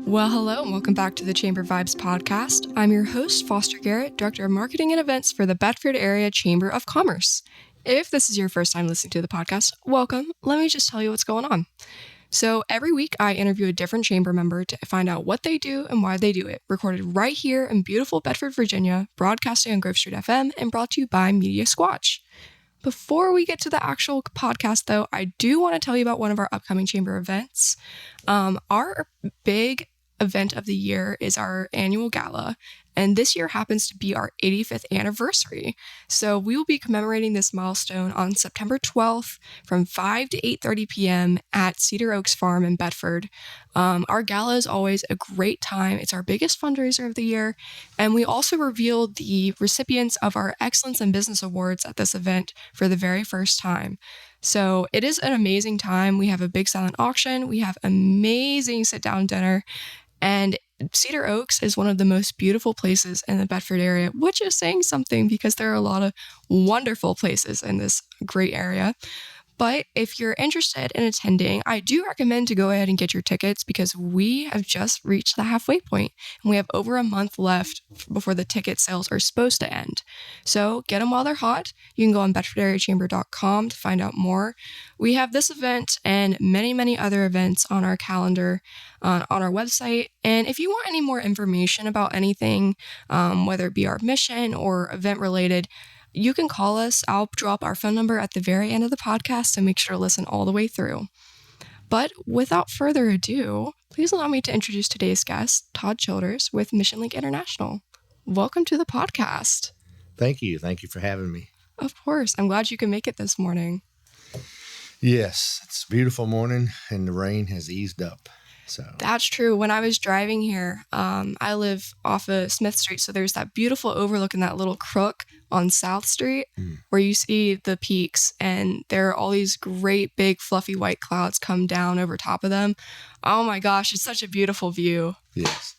Well, hello, and welcome back to the Chamber Vibes podcast. I'm your host, Foster Garrett, Director of Marketing and Events for the Bedford Area Chamber of Commerce. If this is your first time listening to the podcast, welcome. Let me just tell you what's going on. So every week, I interview a different chamber member to find out what they do and why they do it, recorded right here in beautiful Bedford, Virginia, broadcasting on Grove Street FM, and brought to you by Media Squatch. Before we get to the actual podcast, though, I do want to tell you about one of our upcoming chamber events. Our big event of the year is our annual gala, and this year happens to be our 85th anniversary. So we will be commemorating this milestone on September 12th from 5 to 8:30 p.m. at Cedar Oaks Farm in Bedford. Our gala is always a great time. It's our biggest fundraiser of the year, and we also revealed the recipients of our Excellence in Business Awards at this event for the very first time. So it is an amazing time. We have a big silent auction. We have amazing sit-down dinner. And Cedar Oaks is one of the most beautiful places in the Bedford area, which is saying something because there are a lot of wonderful places in this great area. But if you're interested in attending, I do recommend to go ahead and get your tickets because we have just reached the halfway point and we have over a month left before the ticket sales are supposed to end. So get them while they're hot. You can go on bedfordareachamber.com to find out more. We have this event and many, many other events on our calendar on our website. And if you want any more information about anything, whether it be our mission or event related, you can call us. I'll drop our phone number at the very end of the podcast, so make sure to listen all the way through. But without further ado, please allow me to introduce today's guest, Todd Childers with Mission Link International. Welcome to the podcast. Thank you. Thank you for having me. Of course. I'm glad you can make it this morning. Yes, it's a beautiful morning and the rain has eased up. So That's true. When I was driving here, I live off of Smith Street, so there's that beautiful overlook in that little crook on South Street where you see the peaks, and there are all these great big fluffy white clouds come down over top of them. Oh my gosh, it's such a beautiful view. Yes.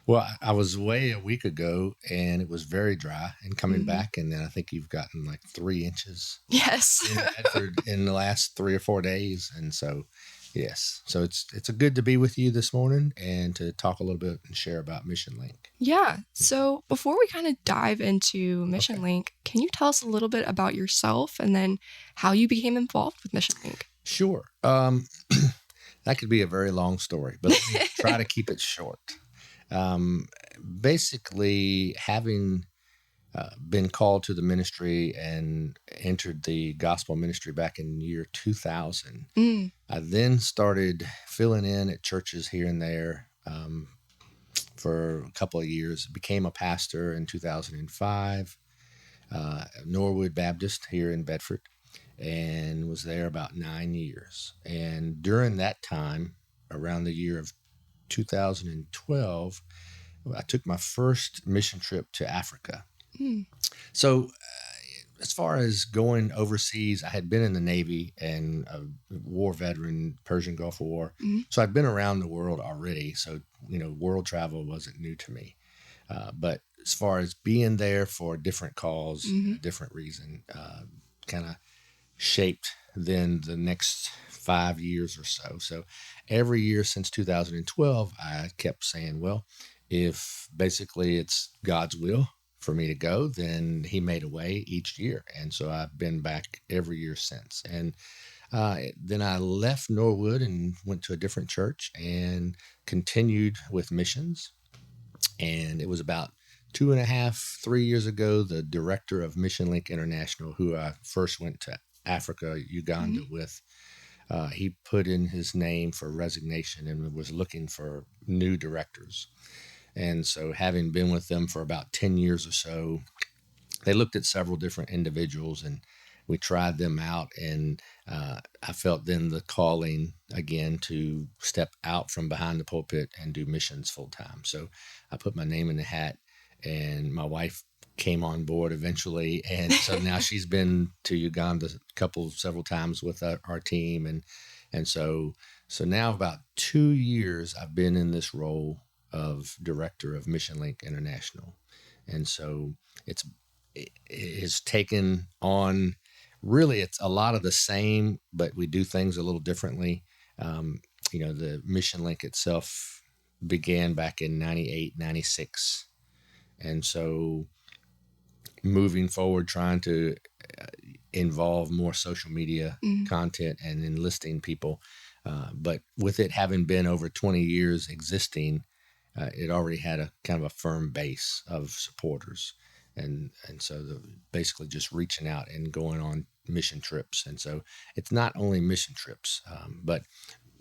Well, I was away a week ago and it was very dry, and coming back, and then I think you've gotten like 3 inches Yes. in Bedford in the last 3 or 4 days. And so, yes. So it's a good to be with you this morning and to talk a little bit and share about Mission Link. Yeah. So before we kind of dive into Mission Link, can you tell us a little bit about yourself and then how you became involved with Mission Link? Sure. That could be a very long story, but let me try to keep it short. Basically, having been called to the ministry and entered the gospel ministry back in the year 2000, I then started filling in at churches here and there for a couple of years. Became a pastor in 2005, Norwood Baptist here in Bedford, and was there about 9 years. And during that time, around the year of 2012, I took my first mission trip to Africa. So as far as going overseas, I had been in the Navy and a war veteran, Persian Gulf War. So I'd been around the world already. So, world travel wasn't new to me. But as far as being there for a different cause, a different reason, kind of shaped then the next 5 years or so. So every year since 2012, I kept saying, well, if basically it's God's will for me to go, then he made a way each year. And so I've been back every year since. And then I left Norwood and went to a different church and continued with missions. And it was about 2.5, 3 years ago, the director of Mission Link International, who I first went to Africa, Uganda with, he put in his name for resignation and was looking for new directors. And so having been with them for about 10 years or so, they looked at several different individuals and we tried them out. And I felt then the calling again to step out from behind the pulpit and do missions full time. So I put my name in the hat, and my wife came on board eventually. And so now she's been to Uganda several times with our team. And so now about 2 years I've been in this role of director of Mission Link International. And so it has taken on, really it's a lot of the same, but we do things a little differently. The Mission Link itself began back in 98, 96. And so moving forward, trying to involve more social media content and enlisting people. But with it having been over 20 years existing, it already had a kind of a firm base of supporters. And so basically just reaching out and going on mission trips. And so it's not only mission trips, but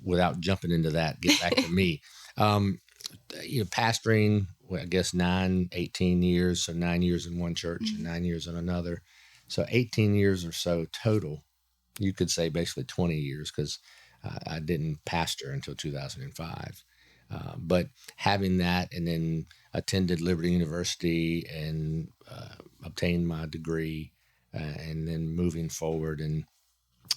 without jumping into that, get back to me. Pastoring, I guess 18 years. So 9 years in one church and 9 years in another. So 18 years or so total. You could say basically 20 years because I didn't pastor until 2005. But having that and then attended Liberty University and obtained my degree and then moving forward. And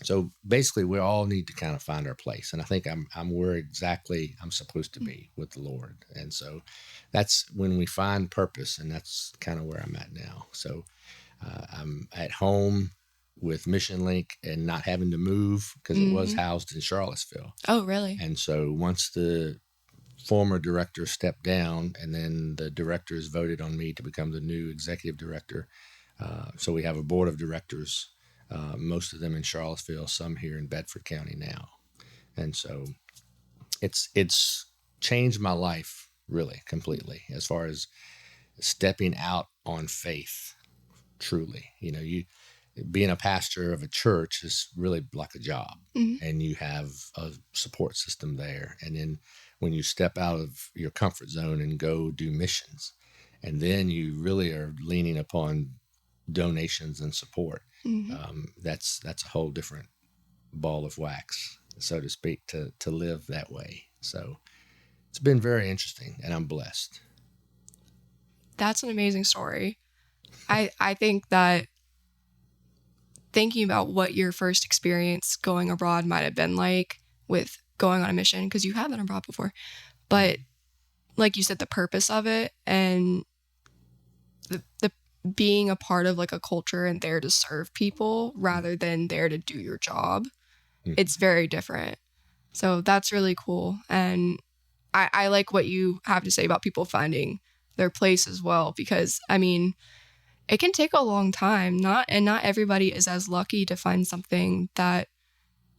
so basically we all need to kind of find our place. And I think I'm where exactly I'm supposed to be with the Lord. And so that's when we find purpose, and that's kind of where I'm at now. So I'm at home with Mission Link and not having to move because it was housed in Charlottesville. Oh, really? And so once the former director stepped down and then the directors voted on me to become the new executive director. So we have a board of directors, most of them in Charlottesville, some here in Bedford County now. And so it's changed my life really completely as far as stepping out on faith. Truly, you being a pastor of a church is really like a job, and you have a support system there. And then when you step out of your comfort zone and go do missions, and then you really are leaning upon donations and support, that's a whole different ball of wax, so to speak, to live that way. So it's been very interesting, and I'm blessed. That's an amazing story. I think that thinking about what your first experience going abroad might have been like with going on a mission, because you have been abroad before, but like you said, the purpose of it and the being a part of like a culture and there to serve people rather than there to do your job, it's very different. So that's really cool. And I like what you have to say about people finding their place as well, because I mean, it can take a long time. Not everybody is as lucky to find something that,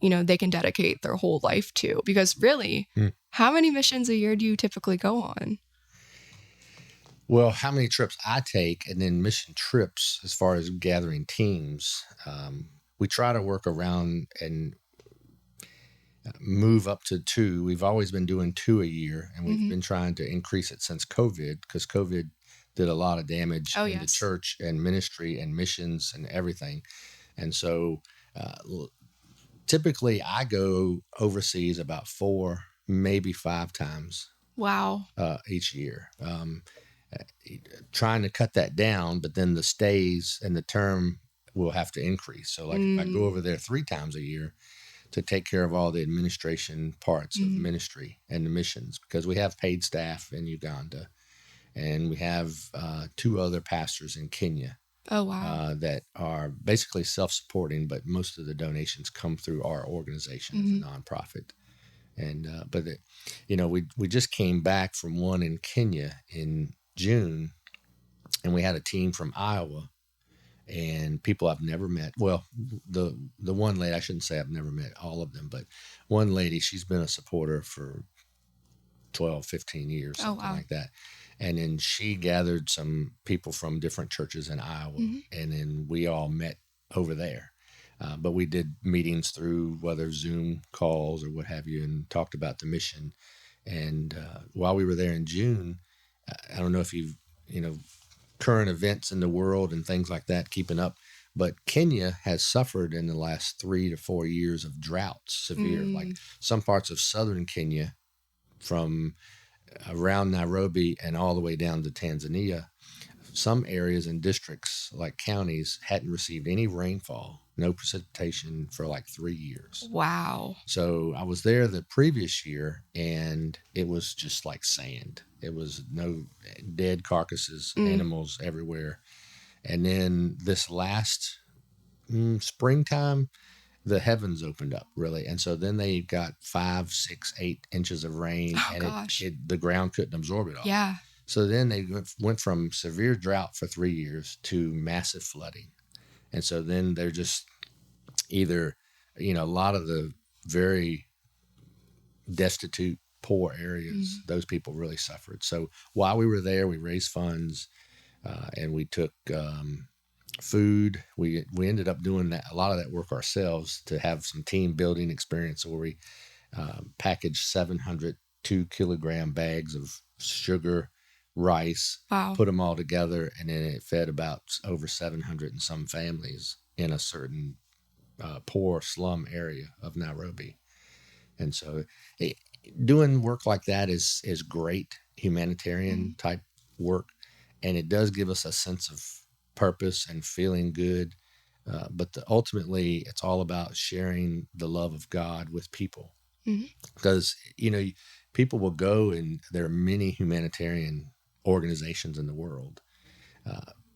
they can dedicate their whole life to. Because really, how many missions a year do you typically go on? Well, how many trips I take, and then mission trips as far as gathering teams, we try to work around and move up to 2. We've always been doing 2 a year, and we've been trying to increase it since COVID, because COVID did a lot of damage in the church and ministry and missions and everything. And so typically I go overseas about 4, maybe 5 times. Wow. Each year. Trying to cut that down, but then the stays and the term will have to increase. So like if I go over there 3 times a year to take care of all the administration parts of ministry and the missions, because we have paid staff in Uganda. And we have 2 other pastors in Kenya. Oh, wow. That are basically self-supporting, but most of the donations come through our organization as a nonprofit. And but we just came back from one in Kenya in June, and we had a team from Iowa and people I've never met. Well, the one lady, I shouldn't say I've never met all of them, but one lady, she's been a supporter for 12, 15 years, something like that. And then she gathered some people from different churches in Iowa, and then we all met over there. But we did meetings through whether Zoom calls or what have you, and talked about the mission. And while we were there in June, I don't know if you've, current events in the world and things like that, keeping up. But Kenya has suffered in the last 3 to 4 years of droughts, severe. Like some parts of southern Kenya, from around Nairobi and all the way down to Tanzania, some areas and districts, like counties, hadn't received any rainfall, no precipitation for like 3 years. Wow. So I was there the previous year, and it was just like sand. It was no dead carcasses, animals everywhere. And then this last springtime, the heavens opened up, really. And so then they got 5, 6, 8 inches of rain, Oh, and gosh. the ground couldn't absorb it all. Yeah. So then they went from severe drought for 3 years to massive flooding. And so then they're just either, a lot of the very destitute, poor areas, those people really suffered. So while we were there, we raised funds, and we took food. We ended up doing that, a lot of that work ourselves, to have some team building experience, where we packaged 700 2-kilogram bags of sugar, rice, Wow. put them all together, and then it fed about over 700 and some families in a certain poor slum area of Nairobi. And so doing work like that is great humanitarian type work, and it does give us a sense of purpose and feeling good. But ultimately, it's all about sharing the love of God with people, because people will go, and there are many humanitarian organizations in the world,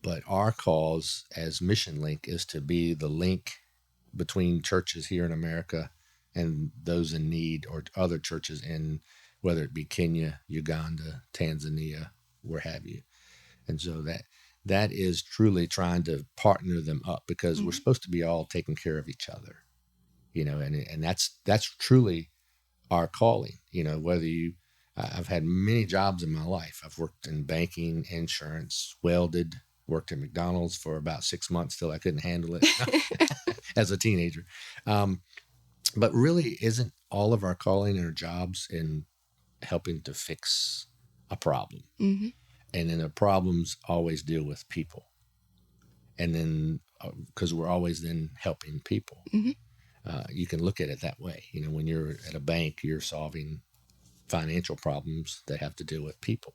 but our cause as Mission Link is to be the link between churches here in America and those in need, or other churches in, whether it be Kenya, Uganda, Tanzania, where have you. And so that is truly trying to partner them up, because we're supposed to be all taking care of each other, and that's truly our calling. I've had many jobs in my life. I've worked in banking, insurance, welded, worked at McDonald's for about 6 months till I couldn't handle it as a teenager. But really, isn't all of our calling and our jobs in helping to fix a problem? Mm-hmm. And then the problems always deal with people. And then, because we're always then helping people, you can look at it that way. When you're at a bank, you're solving financial problems that have to deal with people.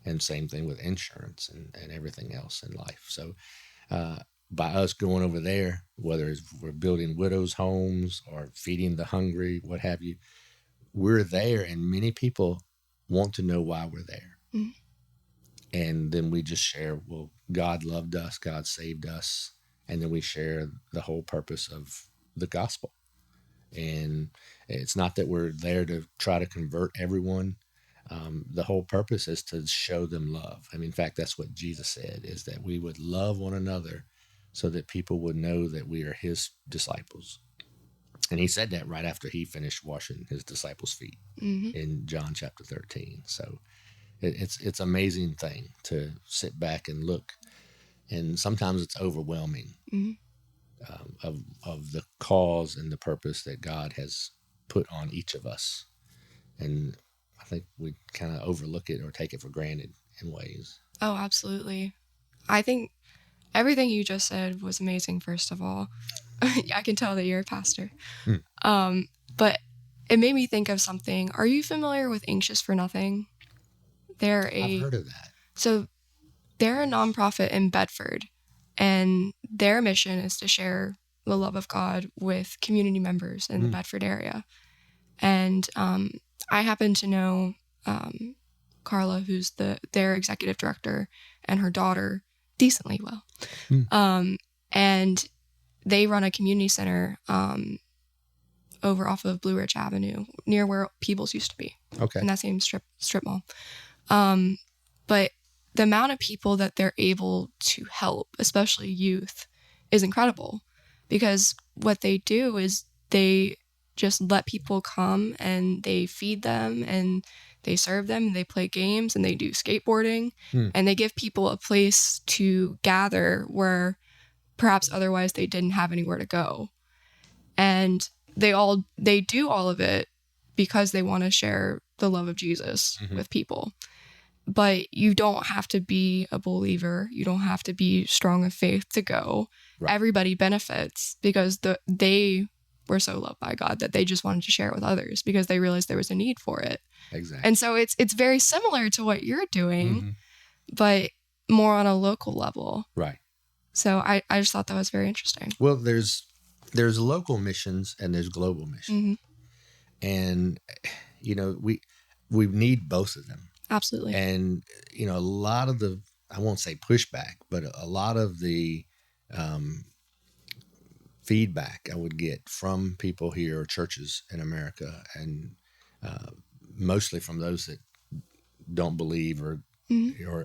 And same thing with insurance and everything else in life. So by us going over there, whether we're building widows' homes or feeding the hungry, what have you, we're there, and many people want to know why we're there. And then we just share, well, God loved us, God saved us, and then we share the whole purpose of the gospel. And it's not that we're there to try to convert everyone. The whole purpose is to show them love. In fact, that's what Jesus said, is that we would love one another so that people would know that we are his disciples. And he said that right after he finished washing his disciples' feet in John chapter 13. So it's an amazing thing to sit back and look. And sometimes it's overwhelming of the cause and the purpose that God has put on each of us. And I think we kind of overlook it or take it for granted in ways. Oh, absolutely. I think everything you just said was amazing, first of all. I can tell that you're a pastor. But it made me think of something. Are you familiar with Anxious for Nothing? I've heard of that. So they're a nonprofit in Bedford, and their mission is to share the love of God with community members in the Bedford area. And I happen to know Carla, who's their executive director, and her daughter decently well. And they run a community center over off of Blue Ridge Avenue, near where Peebles used to be. Okay. In that same strip mall. But the amount of people that they're able to help, especially youth, is incredible, because what they do is they just let people come and they feed them and they serve them and they play games and they do skateboarding and they give people a place to gather where perhaps otherwise they didn't have anywhere to go. And they do all of it because they want to share the love of Jesus with people. But you don't have to be a believer. You don't have to be strong of faith to go. Right. Everybody benefits because they were so loved by God that they just wanted to share it with others because they realized there was a need for it. Exactly. And so it's very similar to what you're doing, but more on a local level. Right. So I just thought that was very interesting. Well, there's local missions and there's global missions. And, we need both of them. Absolutely. And, a lot of I won't say pushback, but a lot of the feedback I would get from people here, churches in America, and mostly from those that don't believe or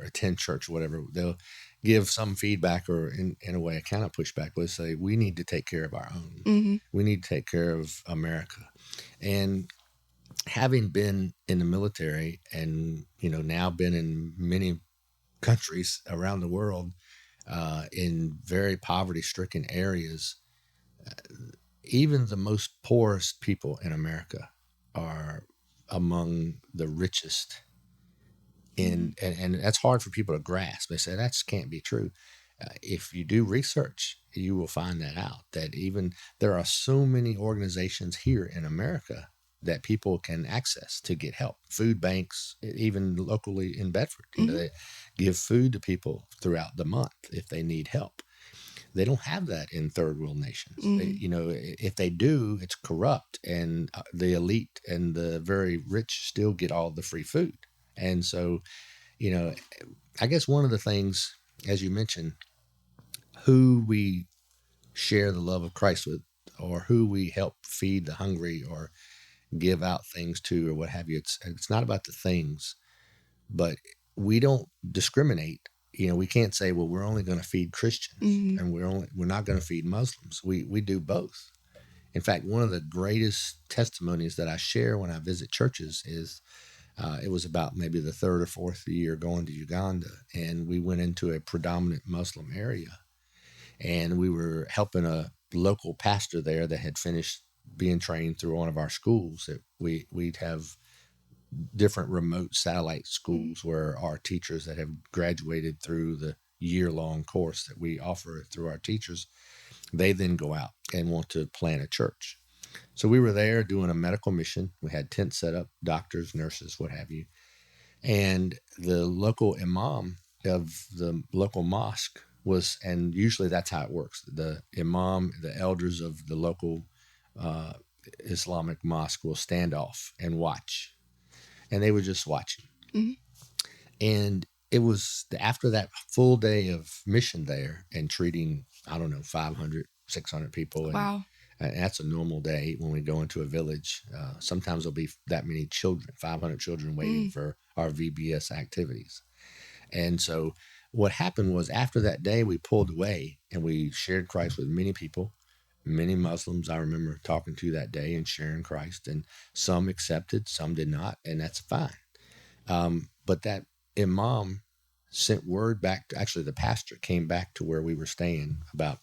attend church or whatever. They'll give some feedback, or in a way, a kind of pushback. Would say we need to take care of our own. We need to take care of America. And having been in the military, and now been in many countries around the world, in very poverty-stricken areas, even the most poorest people in America are among the richest. And that's hard for people to grasp. They say that can't be true. If you do research, you will find that out, that even there are so many organizations here in America that people can access to get help. Food banks, even locally in Bedford, they give food to people throughout the month if they need help. They don't have that in third world nations. If they do, it's corrupt, and the elite and the very rich still get all the free food. And so, I guess one of the things, as you mentioned, who we share the love of Christ with, or who we help feed the hungry or give out things to, or what have you, it's not about the things, but we don't discriminate. We can't say, well, we're only going to feed Christians and we're not going to feed Muslims. We do both. In fact, one of the greatest testimonies that I share when I visit churches is, it was about maybe the third or fourth year going to Uganda, and we went into a predominant Muslim area, and we were helping a local pastor there that had finished being trained through one of our schools. That we'd have different remote satellite schools where our teachers that have graduated through the year-long course that we offer through our teachers, they then go out and want to plant a church. So we were there doing a medical mission. We had tents set up, doctors, nurses, what have you. And the local imam of the local mosque was, and usually that's how it works. The imam, the elders of the local Islamic mosque will stand off and watch. And they were just watching. And it was after that full day of mission there and treating, 500, 600 people. And, Wow. And that's a normal day when we go into a village. Sometimes there'll be that many children, 500 children waiting for our VBS activities. And so what happened was, after that day, we pulled away and we shared Christ with many people. Many Muslims I remember talking to that day and sharing Christ, and some accepted, some did not, and that's fine. But that imam sent word back to, actually the pastor came back to where we were staying, about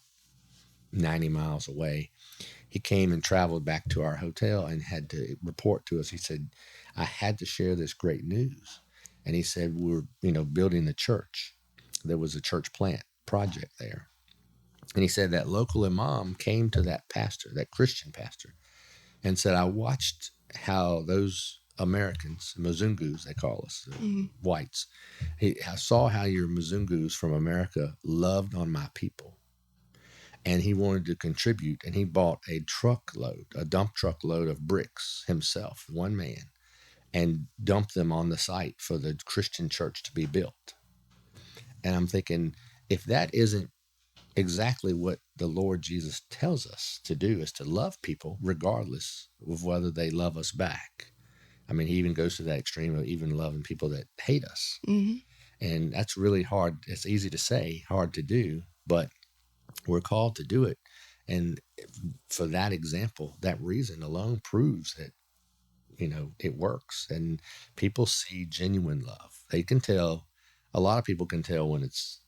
90 miles away. He came and traveled back to our hotel and had to report to us. He said, I had to share this great news. And he said, we're, building the church. There was a church plant project there. And he said that local imam came to that pastor, that Christian pastor, and said, I watched how those Americans, Mzungus, they call us, whites, I saw how your Mzungus from America loved on my people. And he wanted to contribute, and he bought a dump truckload of bricks himself, one man, and dumped them on the site for the Christian church to be built. And I'm thinking, if that isn't exactly what the Lord Jesus tells us to do, is to love people regardless of whether they love us back. I mean, he even goes to that extreme of even loving people that hate us. And that's really hard. It's easy to say, hard to do, but we're called to do it. And for that example, that reason alone proves that, it works. And people see genuine love. They can tell, a lot of people can tell when it's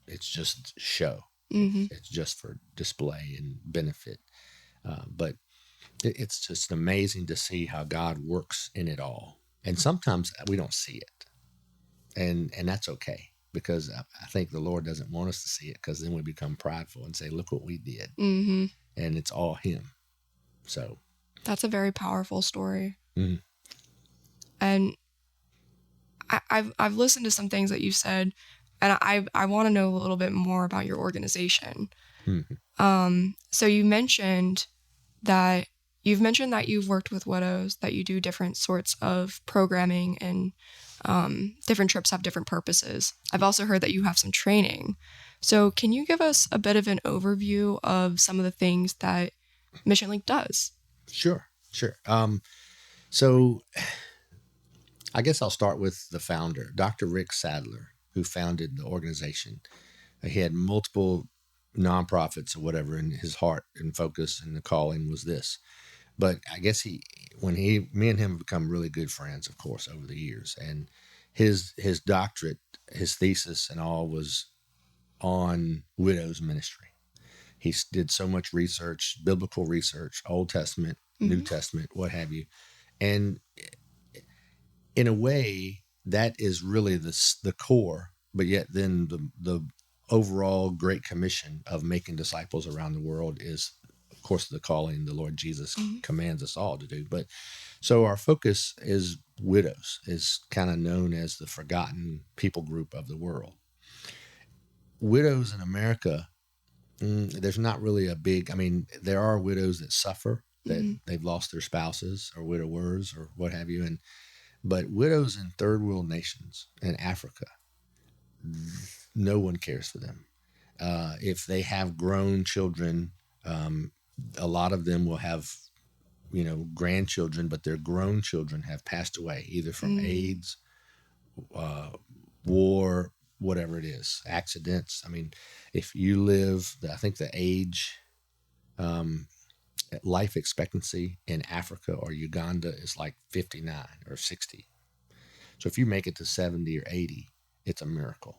just show. It's just for display and benefit. But it's just amazing to see how God works in it all. And sometimes we don't see it. And that's okay, because I think the Lord doesn't want us to see it, because then we become prideful and say, look what we did. And it's all him. So that's a very powerful story. And I've listened to some things that you said, and I want to know a little bit more about your organization. So you've mentioned that you've worked with widows, that you do different sorts of programming, and different trips have different purposes. I've also heard that you have some training. So can you give us a bit of an overview of some of the things that Mission Link does? Sure. So I guess I'll start with the founder, Dr. Rick Sadler, who founded the organization. He had multiple nonprofits or whatever in his heart and focus, and the calling was this. But I guess me and him have become really good friends, of course, over the years. And his doctorate, his thesis and all was on widows ministry. He did so much research, biblical research, Old Testament, New Testament, what have you. And in a way, that is really the core, but yet then the overall Great Commission of making disciples around the world is, of course, the calling the Lord Jesus commands us all to do. But so our focus is widows, is kind of known as the forgotten people group of the world. Widows in America, there's not really there are widows that suffer, that they've lost their spouses or widowers or what have you. But widows in third world nations in Africa, no one cares for them. If they have grown children, a lot of them will have, grandchildren, but their grown children have passed away either from AIDS, war, whatever it is, accidents. I mean, if you live, I think the age, life expectancy in Africa or Uganda is like 59 or 60. So if you make it to 70 or 80, it's a miracle.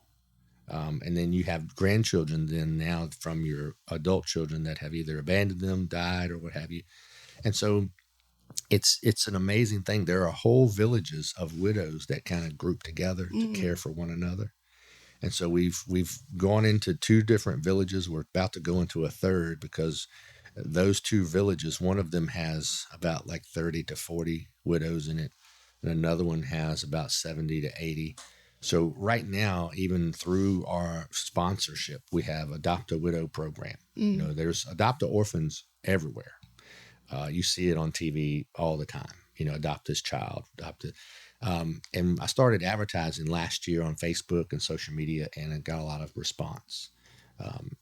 And then you have grandchildren then now from your adult children that have either abandoned them, died, or what have you. And so it's an amazing thing. There are whole villages of widows that kind of group together to care for one another. And so we've gone into 2 different villages. We're about to go into a third because those 2 villages, one of them has about like 30 to 40 widows in it, and another one has about 70 to 80. So right now, even through our sponsorship, we have Adopt a Widow program. There's Adopt a Orphans everywhere. You see it on TV all the time. Adopt this child, adopt it. And I started advertising last year on Facebook and social media, and I got a lot of response.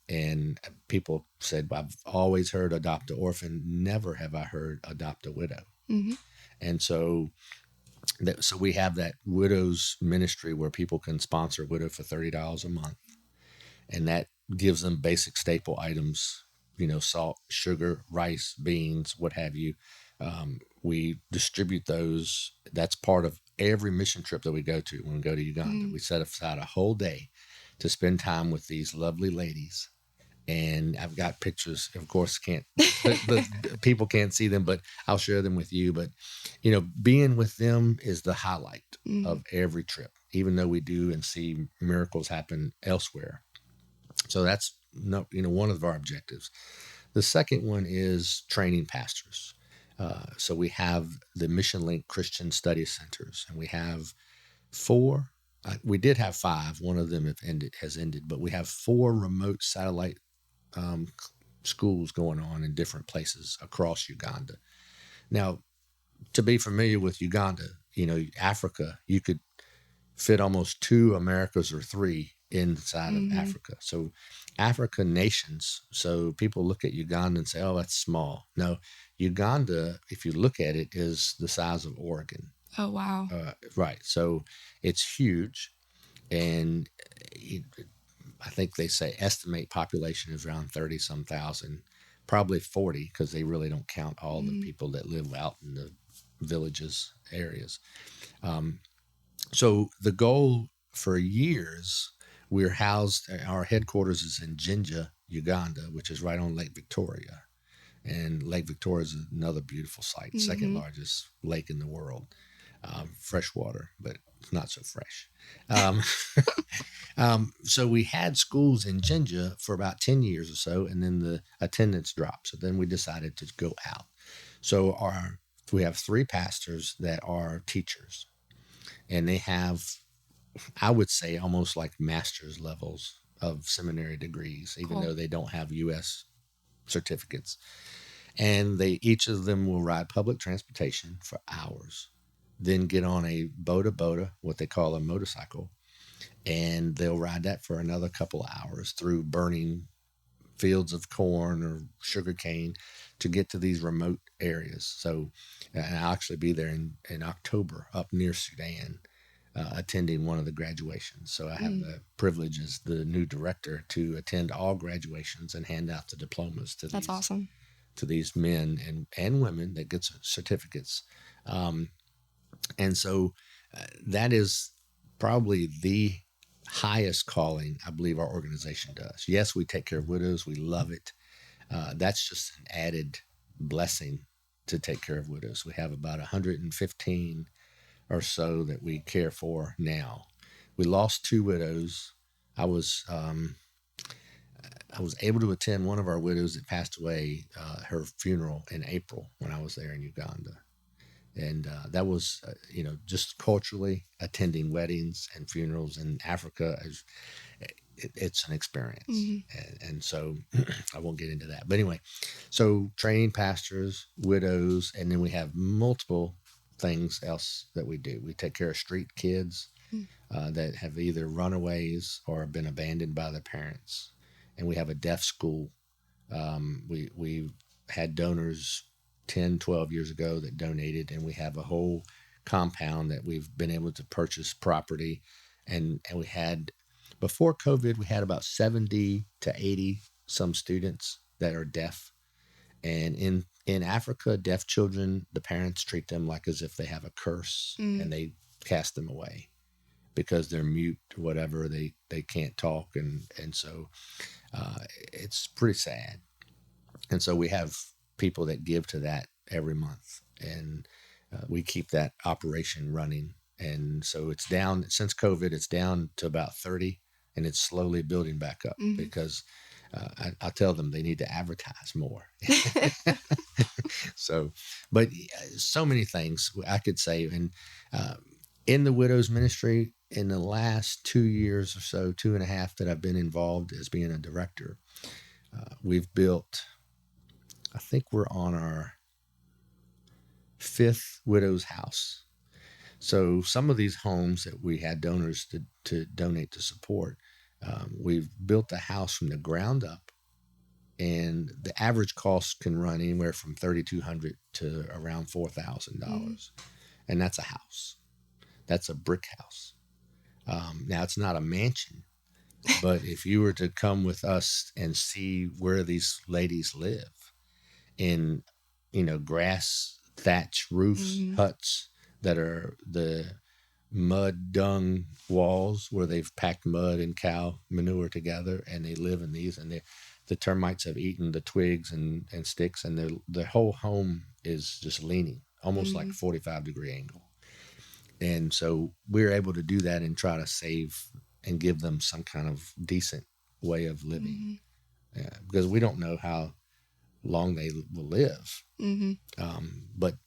And people said, I've always heard Adopt a Orphan. Never have I heard Adopt a Widow. And so we have that widows ministry where people can sponsor a widow for $30 a month. And that gives them basic staple items, salt, sugar, rice, beans, what have you. We distribute those. That's part of every mission trip that we go to when we go to Uganda. We set aside a whole day to spend time with these lovely ladies. And I've got pictures, of course, the people can't see them, but I'll share them with you. But, being with them is the highlight of every trip, even though we do and see miracles happen elsewhere. So that's one of our objectives. The second one is training pastors. So we have the Mission Link Christian Study Centers, and we have 4. We did have 5. One of them has ended, but we have 4 remote satellite schools going on in different places across Uganda. Now, to be familiar with Uganda, Africa, you could fit almost 2 Americas or 3 inside of Africa. So African nations, so people look at Uganda and say, oh, that's small. No, Uganda, if you look at it, is the size of Oregon. Oh, wow. Right. So it's huge. And I think they say estimate population is around 30 some thousand, probably 40, because they really don't count all the people that live out in the villages areas. So the goal for years, our headquarters is in Jinja, Uganda, which is right on Lake Victoria. And Lake Victoria is another beautiful site, second largest lake in the world. Freshwater, but it's not so fresh. So we had schools in Jinja for about 10 years or so, and then the attendance dropped. So then we decided to go out. So we have 3 pastors that are teachers, and they have, I would say, almost like master's levels of seminary degrees, even though they don't have U.S. certificates. And each of them will ride public transportation for hours, then get on a boda, what they call a motorcycle, and they'll ride that for another couple of hours through burning fields of corn or sugar cane to get to these remote areas. So, and I'll actually be there in October up near Sudan, attending one of the graduations. So I have the privilege as the new director to attend all graduations and hand out the diplomas to That's awesome. to these men and women that get certificates. And so that is probably the highest calling I believe our organization does. Yes, we take care of widows. We love it. That's just an added blessing to take care of widows. We have about 115 or so that we care for now. We lost two widows. I was able to attend one of our widows that passed away, her funeral in April when I was there in Uganda. And that was, just culturally attending weddings and funerals in Africa. It's an experience. And so I won't get into that. But anyway, so training pastors, widows, and then we have multiple things else that we do. We take care of street kids that have either runaways or been abandoned by their parents. And we have a deaf school. We had donors 10, 12 years ago that donated, and we have a whole compound that we've been able to purchase property. And we had, before COVID, we had about 70 to 80 some students that are deaf. And in Africa, deaf children, the parents treat them like as if they have a curse and they cast them away because they're mute or whatever. They can't talk. And so it's pretty sad. And so we have people that give to that every month, and we keep that operation running. And so it's down since COVID. It's down to about 30, and it's slowly building back up because I tell them they need to advertise more. So, but so many things I could say. And in the widows ministry, in the last 2 years or so, 2.5 that I've been involved as being a director, we've built, I think we're on our 5th widow's house. So some of these homes that we had donors to donate to support, we've built a house from the ground up, and the average cost can run anywhere from $3,200 to around $4,000, and that's a house. That's a brick house. Now it's not a mansion, but if you were to come with us and see where these ladies live in, grass thatch roofs, huts that are the mud dung walls where they've packed mud and cow manure together, and they live in these, and the termites have eaten the twigs and sticks, and the whole home is just leaning almost like a 45-degree angle. And so we're able to do that and try to save and give them some kind of decent way of living, because we don't know how long they will live. But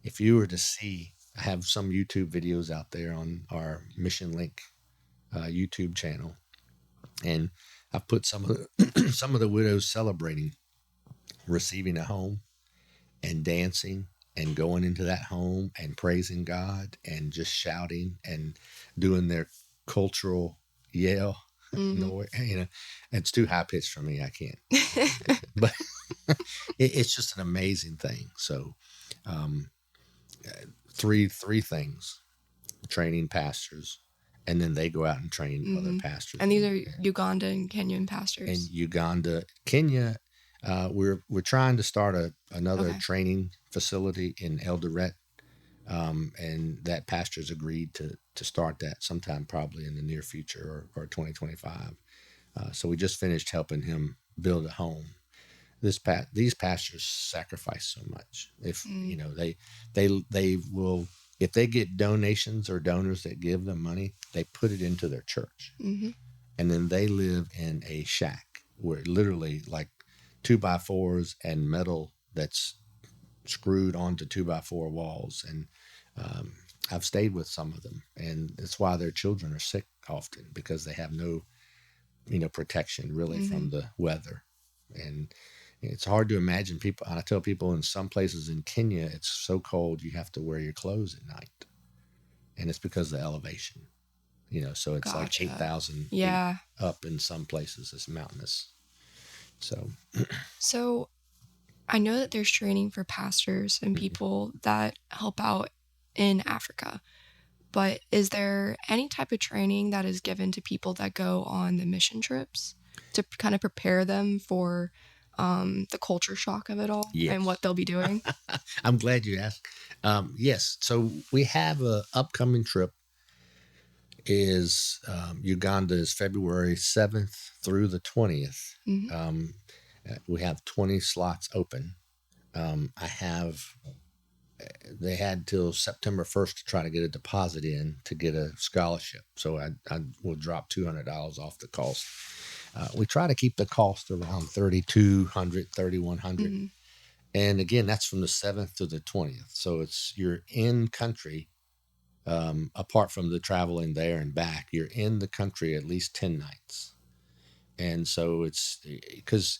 if you were to see, I have some YouTube videos out there on our Mission Link YouTube channel, and I've put some of the some of the widows celebrating receiving a home and dancing and going into that home and praising God and just shouting and doing their cultural yell. It's too high pitched for me. I can't. But it's just an amazing thing. So, three things: training pastors, and then they go out and train other pastors. And these are Uganda and Kenyan pastors. In Uganda, Kenya, we're trying to start another training facility in Eldoret, and that pastor's agreed to start that sometime probably in the near future or 2025. So we just finished helping him build a home. These pastors sacrifice so much. If they will, if they get donations or donors that give them money, they put it into their church, and then they live in a shack where literally like 2x4s and metal that's screwed onto 2x4 walls. And I've stayed with some of them, and it's why their children are sick often, because they have no protection really from the weather. And it's hard to imagine people. I tell people in some places in Kenya, it's so cold you have to wear your clothes at night, and it's because of the elevation. So it's like Gotcha. 8,000 feet Yeah. up in some places. It's mountainous. So I know that there's training for pastors and people that help out in Africa, but is there any type of training that is given to people that go on the mission trips to kind of prepare them for the culture shock of it all and Yes. what they'll be doing? I'm glad you asked. Yes. So we have a upcoming trip is Uganda is February 7th through the 20th. Hmm. We have 20 slots open. They had till September 1st to try to get a deposit in to get a scholarship. So I will drop $200 off the cost. We try to keep the cost around $3,200, $3,100. Hmm. And again, that's from the 7th to the 20th. So you're in country, apart from the traveling there and back, you're in the country at least 10 nights. And so it's because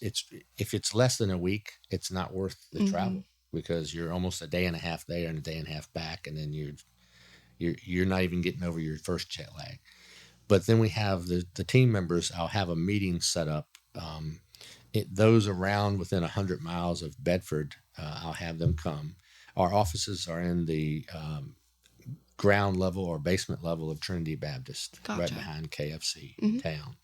if it's less than a week, it's not worth the travel, because you're almost a day and a half there and a day and a half back. And then you're not even getting over your first jet lag. But then we have the team members. I'll have a meeting set up. Those around within 100 miles of Bedford, I'll have them come. Our offices are in the ground level or basement level of Trinity Baptist, right Gotcha. behind KFC in town.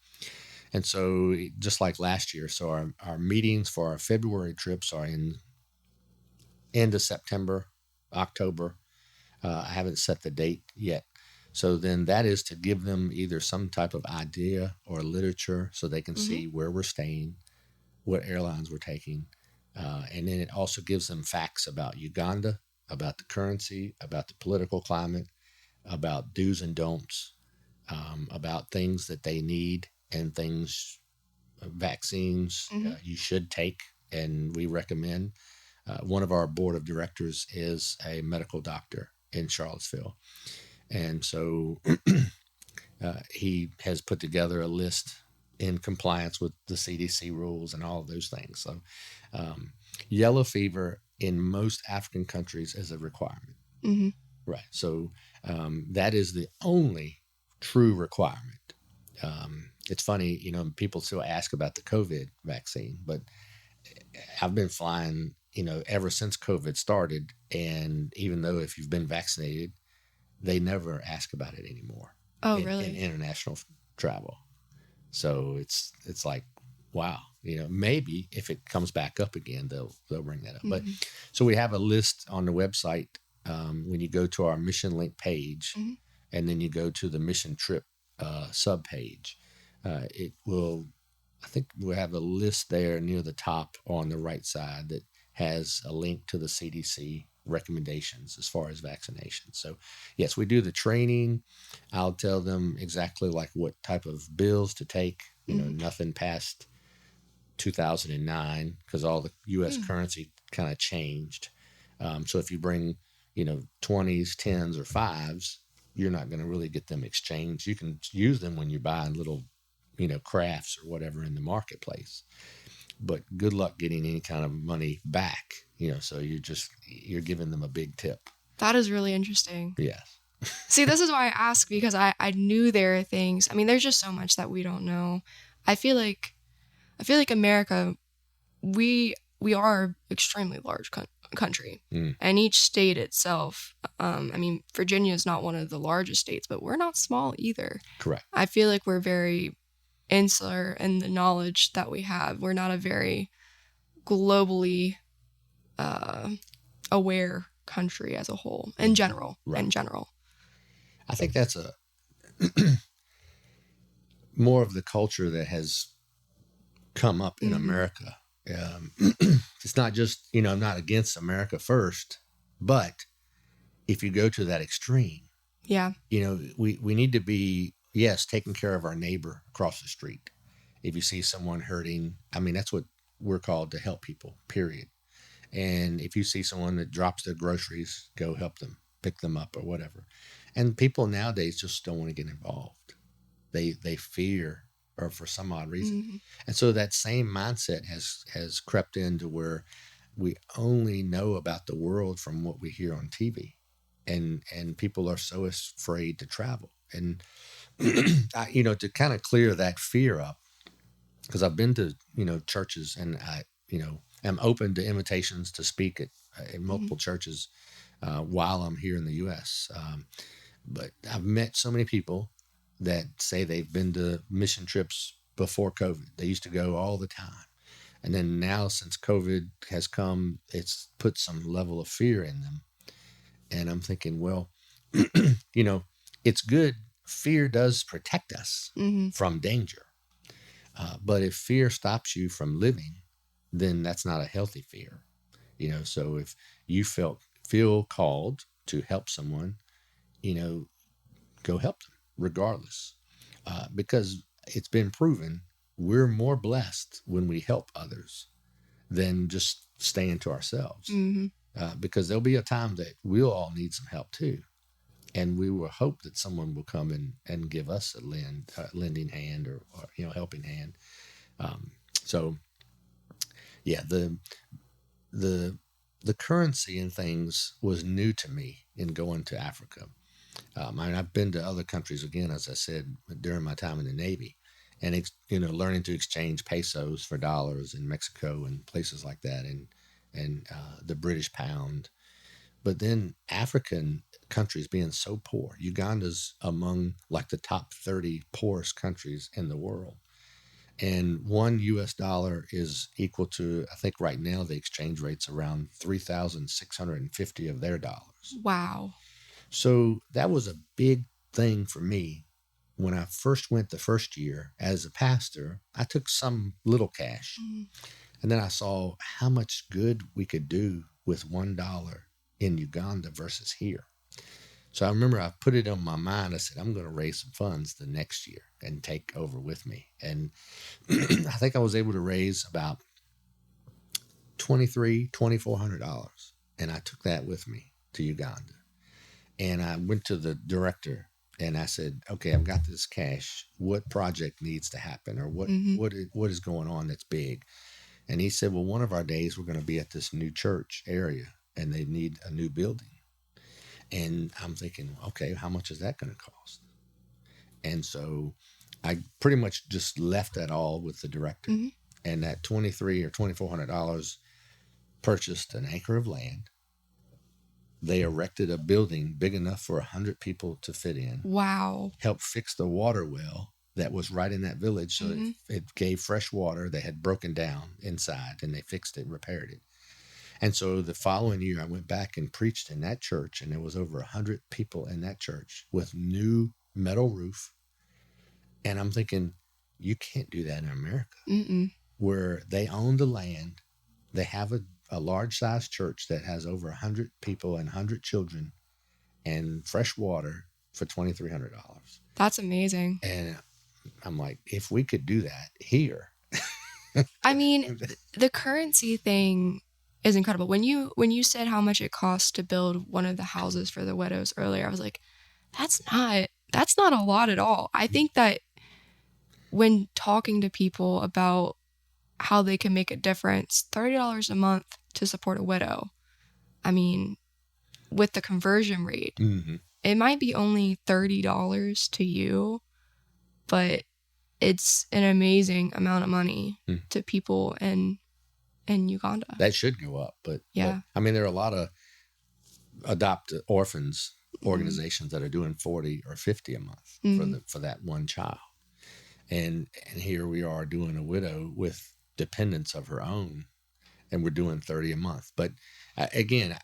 And so just like last year, so our meetings for our February trips are in end of September, October. I haven't set the date yet. So then that is to give them either some type of idea or literature so they can see where we're staying, what airlines we're taking. And then it also gives them facts about Uganda, about the currency, about the political climate, about do's and don'ts, about things that they need and things, vaccines you should take and we recommend. One of our board of directors is a medical doctor in Charlottesville. And so he has put together a list in compliance with the CDC rules and all of those things. So yellow fever in most African countries is a requirement. Hmm. Right. So that is the only true requirement. It's funny, people still ask about the COVID vaccine, but I've been flying, ever since COVID started. And even though if you've been vaccinated, they never ask about it anymore Oh, in really? international travel. So it's like, wow, maybe if it comes back up again, they'll bring that up. But so we have a list on the website. When you go to our mission link page, and then you go to the mission trip sub page, it will. I think we'll have a list there near the top on the right side that has a link to the CDC recommendations as far as vaccinations. So, yes, we do the training. I'll tell them exactly like what type of bills to take. Nothing past 2009 because all the U.S. currency kind of changed. So if you bring, 20s, 10s, or 5s, you're not going to really get them exchanged. You can use them when you're buying little, crafts or whatever in the marketplace. But good luck getting any kind of money back, so you're giving them a big tip. That is really interesting. Yes. See, this is why I ask, because I knew there are things. I mean, there's just so much that we don't know. I feel like America, we are extremely large country, and each state itself. I mean, Virginia is not one of the largest states, but we're not small either. Correct. I feel like we're very insular in the knowledge that we have. We're not a very globally aware country as a whole, in general. Right. In general, I think that's a more of the culture that has come up in America. It's not just, I'm not against America first, but if you go to that extreme, yeah, we need to be, yes, taking care of our neighbor across the street. If you see someone hurting, I mean, that's what we're called, to help people, period. And if you see someone that drops their groceries, go help them, pick them up or whatever. And people nowadays just don't want to get involved. They fear, or for some odd reason. And so that same mindset has crept into where we only know about the world from what we hear on TV. And people are so afraid to travel. And to kind of clear that fear up, because I've been to, churches, and I, am open to invitations to speak at multiple churches while I'm here in the U.S. But I've met so many people that say they've been to mission trips before COVID. They used to go all the time. And then now, since COVID has come, it's put some level of fear in them. And I'm thinking, well, it's good. Fear does protect us from danger. But if fear stops you from living, then that's not a healthy fear. So if you feel called to help someone, go help them regardless. Because it's been proven we're more blessed when we help others than just staying to ourselves. Because there'll be a time that we'll all need some help too. And we will hope that someone will come and give us a lending hand or helping hand. So yeah, the currency and things was new to me in going to Africa. I've been to other countries again, as I said, during my time in the Navy, and learning to exchange pesos for dollars in Mexico and places like that, and the British pound. But then African countries being so poor, Uganda's among like the top 30 poorest countries in the world. And $1 is equal to, I think right now the exchange rate's around 3,650 of their dollars. Wow. So that was a big thing for me. When I first went the first year as a pastor, I took some little cash. And then I saw how much good we could do with $1 in Uganda versus here. So I remember I put it on my mind. I said, I'm going to raise some funds the next year and take over with me. And I think I was able to raise about $2,400. And I took that with me to Uganda. And I went to the director and I said, okay, I've got this cash. What project needs to happen, or what is going on that's big? And he said, well, one of our days we're going to be at this new church area and they need a new building. And I'm thinking, okay, how much is that going to cost? And so I pretty much just left that all with the director. And that $2,300 or $2,400 purchased an acre of land. They erected a building big enough for 100 people to fit in. Wow. Helped fix the water well that was right in that village. So it gave fresh water that had broken down inside, and they fixed it and repaired it. And so the following year, I went back and preached in that church, and there was over 100 people in that church with new metal roof. And I'm thinking, you can't do that in America, where they own the land. They have a large size church that has over 100 people and 100 children and fresh water for $2,300. That's amazing. And I'm like, if we could do that here. I mean, the currency thing is incredible. When you said how much it costs to build one of the houses for the widows earlier, I was like, that's not a lot at all. I think that when talking to people about how they can make a difference, $30 a month to support a widow, I mean, with the conversion rate, it might be only $30 to you, but it's an amazing amount of money to people in Uganda. That should go up, but yeah. I mean, there are a lot of adopt orphans organizations that are doing 40 or 50 a month for that one child. And here we are doing a widow with dependents of her own, and we're doing 30 a month. But again,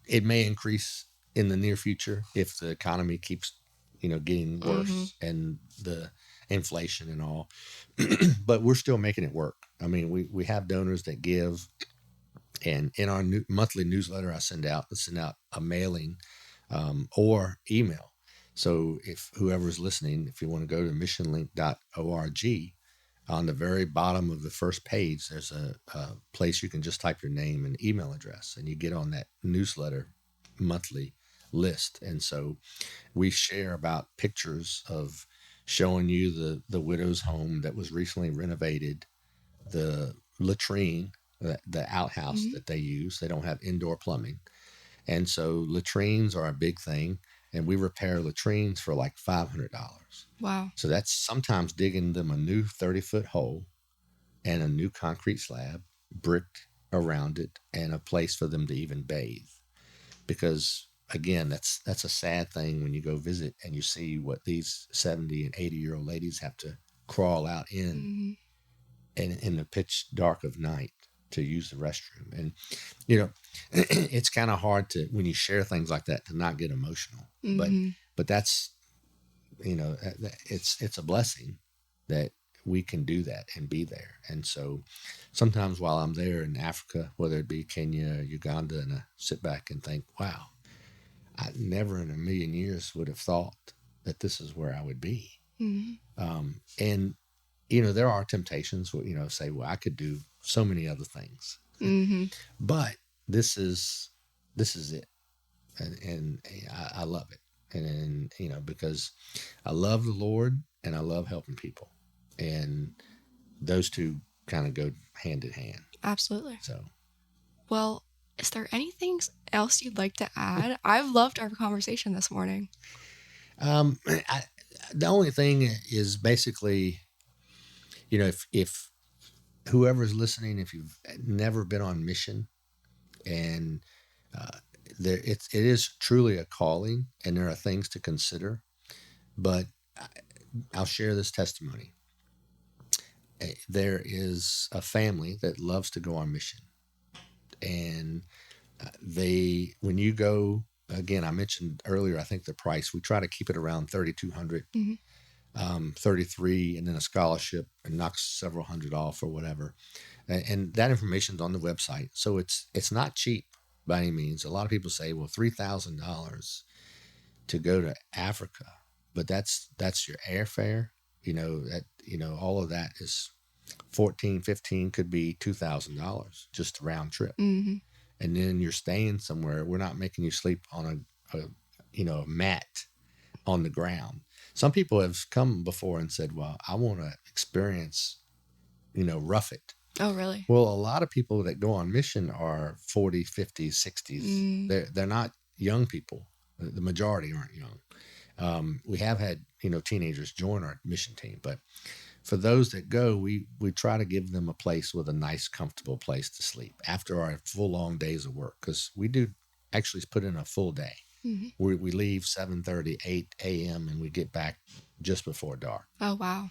it may increase in the near future if the economy keeps, getting worse and the inflation and all. But we're still making it work. I mean, we have donors that give, and in our monthly newsletter, I send out a mailing or email. So if whoever's listening, if you want to go to missionlink.org, on the very bottom of the first page, there's a place you can just type your name and email address, and you get on that newsletter monthly list. And so we share about pictures of showing you the widow's home that was recently renovated, the latrine, the outhouse that they use. They don't have indoor plumbing. And so latrines are a big thing. and we repair latrines for like $500. Wow. So that's sometimes digging them a new 30-foot hole and a new concrete slab, bricked around it, and a place for them to even bathe. Because again, that's a sad thing when you go visit and you see what these 70 and 80-year-old ladies have to crawl out in the pitch dark of night to use the restroom. And it's kind of hard to, when you share things like that, to not get emotional. But that's, it's a blessing that we can do that and be there. And so sometimes while I'm there in Africa, whether it be Kenya or Uganda, and I sit back and think, wow, I never in a million years would have thought that this is where I would be. And there are temptations where, say, well, I could do so many other things, but this is it. And I love it. And because I love the Lord and I love helping people, and those two kind of go hand in hand. Absolutely. So, well, is there anything else you'd like to add? I've loved our conversation this morning. The only thing is basically, if whoever's listening, if you've never been on mission, and it is truly a calling, and there are things to consider. But I'll share this testimony. There is a family that loves to go on mission, and when you go, again, I mentioned earlier, I think the price, we try to keep it around 3,200, 33, and then a scholarship, and knocks several hundred off or whatever. And that information's on the website. So it's not cheap by any means. A lot of people say, well, $3,000 to go to Africa, but that's your airfare. All of that is 14, 15, could be $2,000 just a round trip. And then you're staying somewhere. We're not making you sleep on a mat on the ground. Some people have come before and said, well, I want to experience, rough it. Oh, really? Well, a lot of people that go on mission are 40, 50, 60s. They're not young people. The majority aren't young. We have had, teenagers join our mission team, but for those that go, we try to give them a place with a nice, comfortable place to sleep after our full long days of work. Cause we do actually put in a full day. We leave 7:30, 8 a.m. and we get back just before dark. Oh, wow.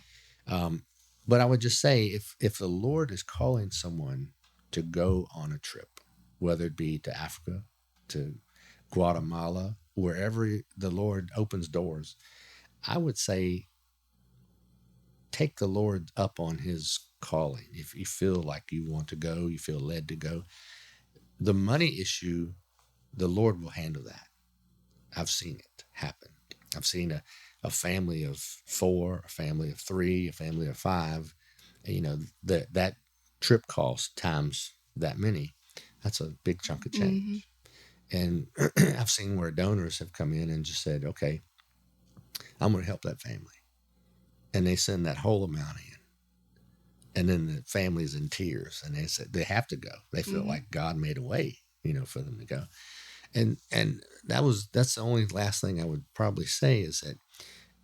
But I would just say, if the Lord is calling someone to go on a trip, whether it be to Africa, to Guatemala, wherever the Lord opens doors, I would say take the Lord up on his calling. If you feel like you want to go, you feel led to go. The money issue, the Lord will handle that. I've seen it happen. I've seen a family of 4, a family of 3, a family of 5. That trip cost times that many. That's a big chunk of change. And I've seen where donors have come in and just said, okay, I'm going to help that family. And they send that whole amount in. And then the family's in tears, and they said they have to go. They feel like God made a way, for them to go. And that's the only last thing I would probably say is that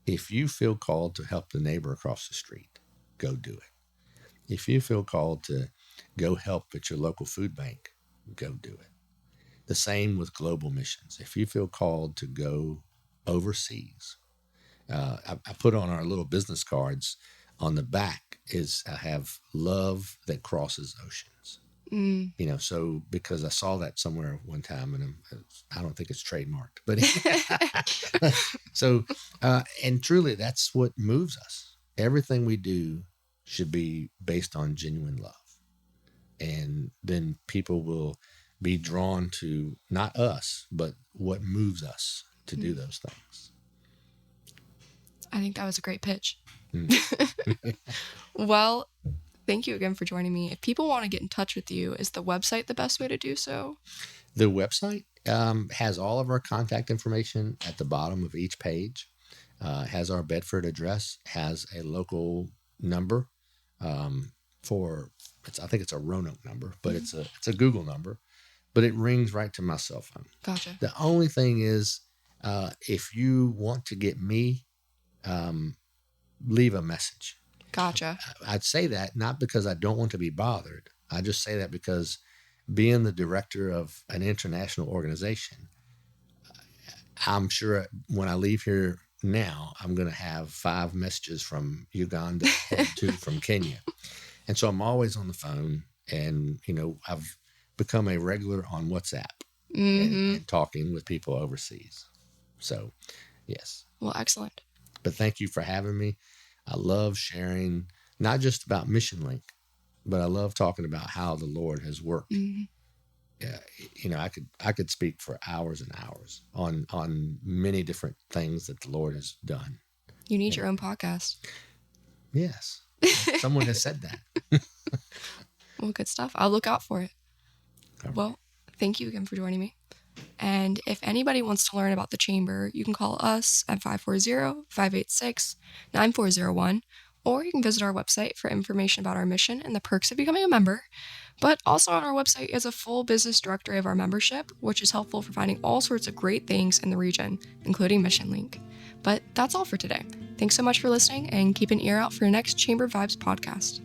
if you feel called to help the neighbor across the street, go do it. If you feel called to go help at your local food bank, go do it. The same with global missions. If you feel called to go overseas, I put on our little business cards on the back I have love that crosses oceans. So because I saw that somewhere one time, and I don't think it's trademarked, but so, and truly that's what moves us. Everything we do should be based on genuine love. And then people will be drawn to not us, but what moves us to do those things. I think that was a great pitch. Well, thank you again for joining me. If people want to get in touch with you, is the website the best way to do so? The website has all of our contact information at the bottom of each page. Has our Bedford address, has a local number I think it's a Roanoke number, but it's a Google number, but it rings right to my cell phone. Gotcha. The only thing is If you want to get me, leave a message. Gotcha. I'd say that not because I don't want to be bothered. I just say that because being the director of an international organization, I'm sure when I leave here now, I'm going to have 5 messages from Uganda and 2 from Kenya. And so I'm always on the phone, and, I've become a regular on WhatsApp and talking with people overseas. So, yes. Well, excellent. But thank you for having me. I love sharing, not just about Mission Link, but I love talking about how the Lord has worked. Yeah, I could speak for hours and hours on many different things that the Lord has done. You need your own podcast. Yes. Someone has said that. Well, good stuff. I'll look out for it. Right. Well, thank you again for joining me. And if anybody wants to learn about the Chamber, you can call us at 540-586-9401, or you can visit our website for information about our mission and the perks of becoming a member. But also on our website is a full business directory of our membership, which is helpful for finding all sorts of great things in the region, including Mission Link. But that's all for today. Thanks so much for listening, and keep an ear out for your next Chamber Vibes podcast.